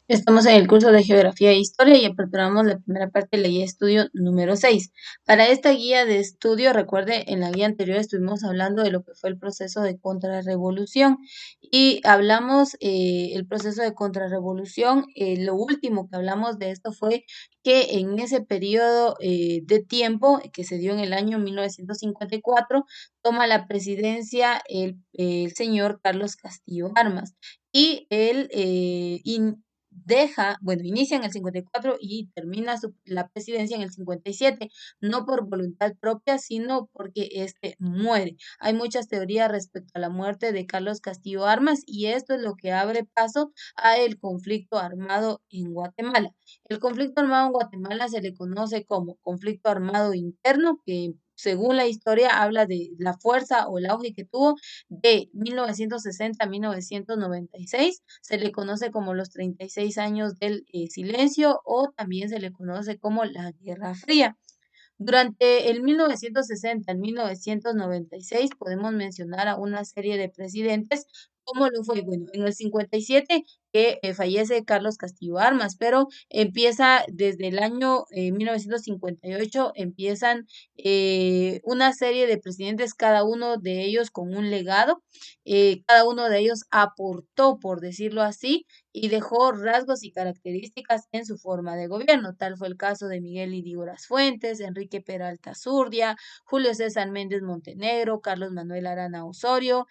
Estamos en el curso de Geografía e Historia y aperturamos la primera parte de la guía de estudio número 6. Para esta guía de estudio, recuerde, en la guía anterior estuvimos hablando de lo que fue el proceso de contrarrevolución y hablamos el proceso de contrarrevolución. Lo último que hablamos de esto fue que en ese periodo de tiempo que se dio en el año 1954, toma la presidencia el señor Carlos Castillo Armas y él inicia en el 54 y termina la presidencia en el 57, no por voluntad propia, sino porque este muere. Hay muchas teorías respecto a la muerte de Carlos Castillo Armas y esto es lo que abre paso a el conflicto armado en Guatemala. El conflicto armado en Guatemala se le conoce como conflicto armado interno, que según la historia habla de la fuerza o el auge que tuvo de 1960 a 1996. Se le conoce como los 36 años del silencio o también se le conoce como la Guerra Fría. Durante el 1960 al 1996 podemos mencionar a una serie de presidentes. ¿Cómo lo fue? Bueno, en el 57 que fallece Carlos Castillo Armas, pero empieza desde el año 1958, empiezan una serie de presidentes, cada uno de ellos con un legado, cada uno de ellos aportó, por decirlo así, y dejó rasgos y características en su forma de gobierno. Tal fue el caso de Miguel Ydígoras Fuentes, Enrique Peralta Zurdia, Julio César Méndez Montenegro, Carlos Manuel Arana Osorio,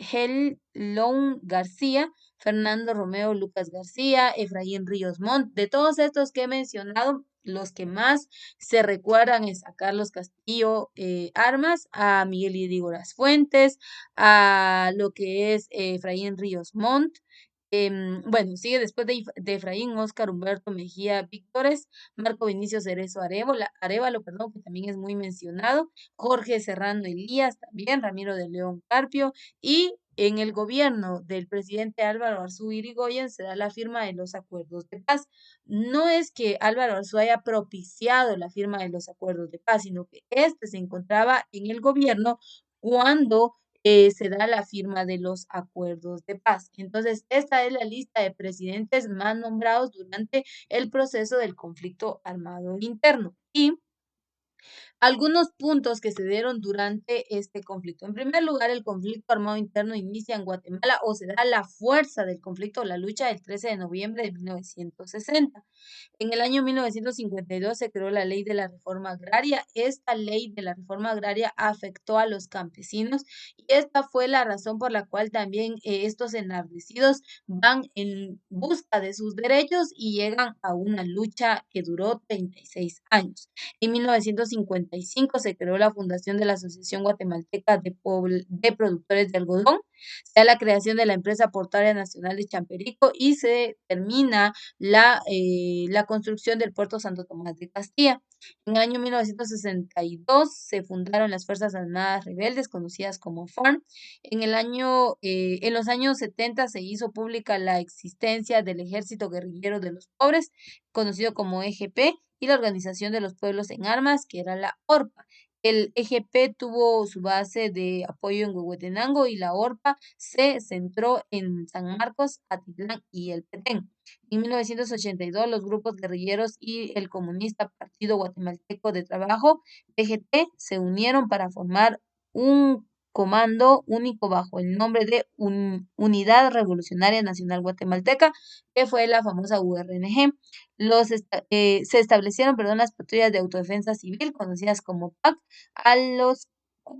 Gelón García, Fernando Romeo Lucas García, Efraín Ríos Montt. De todos estos que he mencionado, los que más se recuerdan es a Carlos Castillo Armas, a Miguel Ydígoras Fuentes, a lo que es Efraín Ríos Montt. Bueno, sigue después de Efraín, Óscar Humberto Mejía Víctores, Marco Vinicio Cerezo Arévalo, perdón, que también es muy mencionado, Jorge Serrano Elías también, Ramiro de León Carpio, y en el gobierno del presidente Álvaro Arzú Irigoyen se da la firma de los acuerdos de paz. No es que Álvaro Arzú haya propiciado la firma de los acuerdos de paz, sino que este se encontraba en el gobierno cuando se da la firma de los acuerdos de paz. Entonces, esta es la lista de presidentes más nombrados durante el proceso del conflicto armado interno. Y algunos puntos que se dieron durante este conflicto. En primer lugar, el conflicto armado interno inicia en Guatemala o se da la fuerza del conflicto, la lucha del 13 de noviembre de 1960. En el año 1952 se creó la ley de la reforma agraria. Esta ley de la reforma agraria afectó a los campesinos y esta fue la razón por la cual también estos enardecidos van en busca de sus derechos y llegan a una lucha que duró 36 años. En 1955 se creó la fundación de la Asociación Guatemalteca de Productores de Algodón, se da la creación de la empresa portuaria nacional de Champerico y se termina la construcción del puerto Santo Tomás de Castilla. En el año 1962 se fundaron las Fuerzas Armadas Rebeldes, conocidas como FARC. En los años 70 se hizo pública la existencia del Ejército Guerrillero de los Pobres, conocido como EGP, y la Organización de los Pueblos en Armas, que era la ORPA. El EGP tuvo su base de apoyo en Huehuetenango y la ORPA se centró en San Marcos, Atitlán y el Petén. En 1982, los grupos guerrilleros y el comunista Partido Guatemalteco de Trabajo, PGT, se unieron para formar un comando único bajo el nombre de Unidad Revolucionaria Nacional Guatemalteca, que fue la famosa URNG. Se establecieron, perdón, las patrullas de autodefensa civil, conocidas como PAC, a los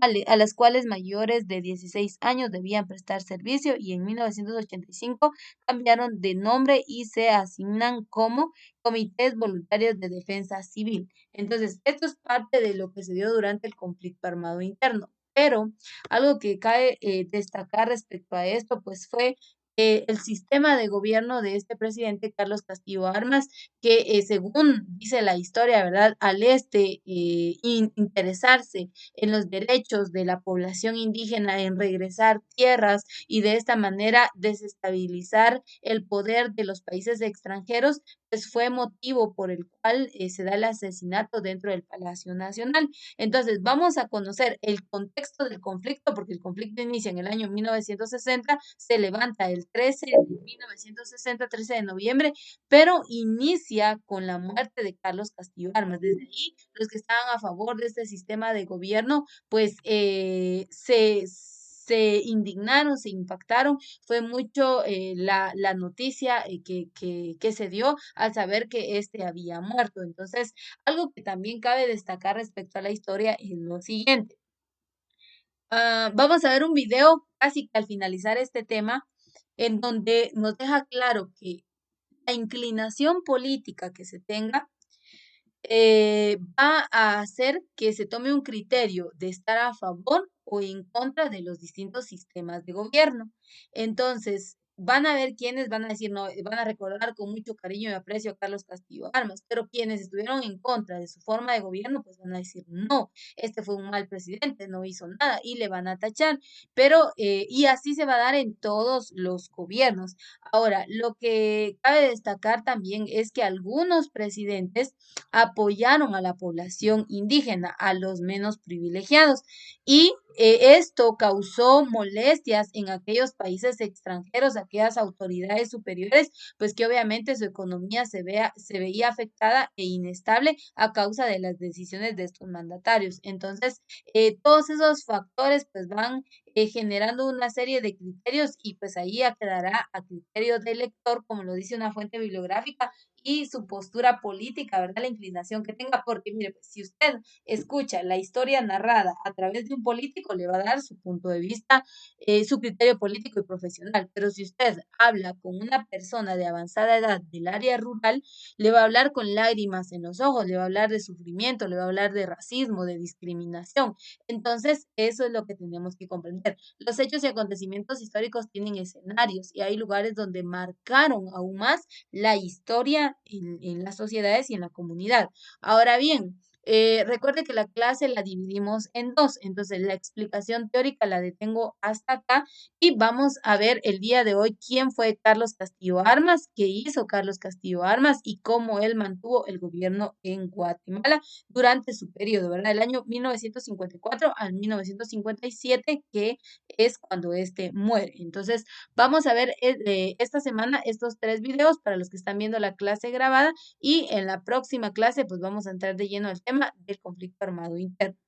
a las cuales mayores de 16 años debían prestar servicio y en 1985 cambiaron de nombre y se asignan como comités voluntarios de defensa civil. Entonces, esto es parte de lo que se dio durante el conflicto armado interno. Pero algo que cabe destacar respecto a esto, pues fue el sistema de gobierno de este presidente Carlos Castillo Armas, que según dice la historia, ¿verdad? Al interesarse en los derechos de la población indígena, en regresar tierras y de esta manera desestabilizar el poder de los países extranjeros, pues fue motivo por el cual se da el asesinato dentro del Palacio Nacional. Entonces, vamos a conocer el contexto del conflicto, porque el conflicto inicia en el año 1960, se levanta el 13 de 1960, 13 de noviembre, pero inicia con la muerte de Carlos Castillo Armas. Desde ahí, los que estaban a favor de este sistema de gobierno, pues se indignaron, se impactaron. Fue mucho la noticia que se dio al saber que este había muerto. Entonces, algo que también cabe destacar respecto a la historia es lo siguiente. Vamos a ver un video casi que al finalizar este tema, en donde nos deja claro que la inclinación política que se tenga va a hacer que se tome un criterio de estar a favor o en contra de los distintos sistemas de gobierno. Entonces, van a ver quienes van a decir, no, van a recordar con mucho cariño y aprecio a Carlos Castillo Armas, pero quienes estuvieron en contra de su forma de gobierno, pues van a decir, no, este fue un mal presidente, no hizo nada y le van a tachar, pero, y así se va a dar en todos los gobiernos. Ahora, lo que cabe destacar también es que algunos presidentes apoyaron a la población indígena, a los menos privilegiados. Y esto causó molestias en aquellos países extranjeros, aquellas autoridades superiores, pues que obviamente su economía se veía afectada e inestable a causa de las decisiones de estos mandatarios. Entonces, todos esos factores pues van generando una serie de criterios y pues ahí ya quedará a criterio del lector, como lo dice una fuente bibliográfica, y su postura política, ¿verdad? La inclinación que tenga, porque mire, pues, si usted escucha la historia narrada a través de un político, le va a dar su punto de vista, su criterio político y profesional, pero si usted habla con una persona de avanzada edad del área rural, le va a hablar con lágrimas en los ojos, le va a hablar de sufrimiento, le va a hablar de racismo, de discriminación. Entonces, eso es lo que tenemos que comprender. Los hechos y acontecimientos históricos tienen escenarios y hay lugares donde marcaron aún más la historia en las sociedades y en la comunidad. Ahora bien, recuerde que la clase la dividimos en dos, entonces la explicación teórica la detengo hasta acá y vamos a ver el día de hoy quién fue Carlos Castillo Armas, qué hizo Carlos Castillo Armas y cómo él mantuvo el gobierno en Guatemala durante su periodo, ¿verdad? El año 1954 al 1957, que es cuando este muere. Entonces, vamos a ver esta semana estos tres videos para los que están viendo la clase grabada y en la próxima clase pues vamos a entrar de lleno al tema del conflicto armado interno.